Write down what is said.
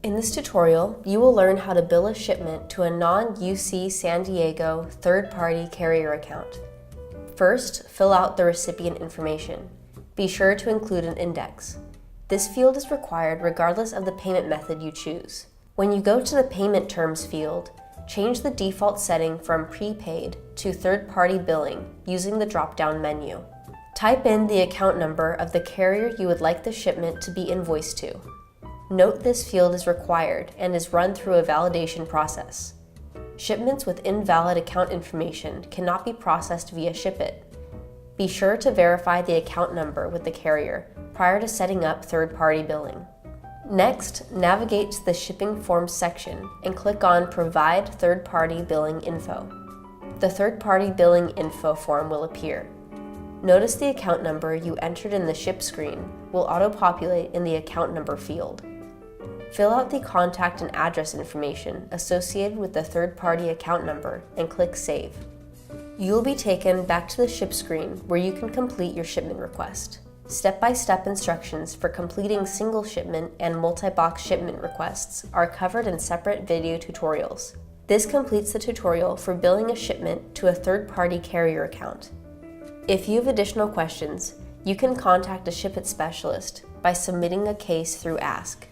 In this tutorial, you will learn how to bill a shipment to a non-UC San Diego third-party carrier account. First, fill out the recipient information. Be sure to include an index. This field is required regardless of the payment method you choose. When you go to the payment terms field, change the default setting from prepaid to third-party billing using the drop-down menu. Type in the account number of the carrier you would like the shipment to be invoiced to. Note this field is required and is run through a validation process. Shipments with invalid account information cannot be processed via ShipIt. Be sure to verify the account number with the carrier prior to setting up third-party billing. Next, navigate to the Shipping Forms section and click on Provide Third-Party Billing Info. The Third-Party Billing Info form will appear. Notice the account number you entered in the ship screen will auto-populate in the account number field. Fill out the contact and address information associated with the third-party account number and click Save. You will be taken back to the ship screen where you can complete your shipment request. Step-by-step instructions for completing single shipment and multi-box shipment requests are covered in separate video tutorials. This completes the tutorial for billing a shipment to a third-party carrier account. If you have additional questions, you can contact a ShipIt specialist by submitting a case through Ask.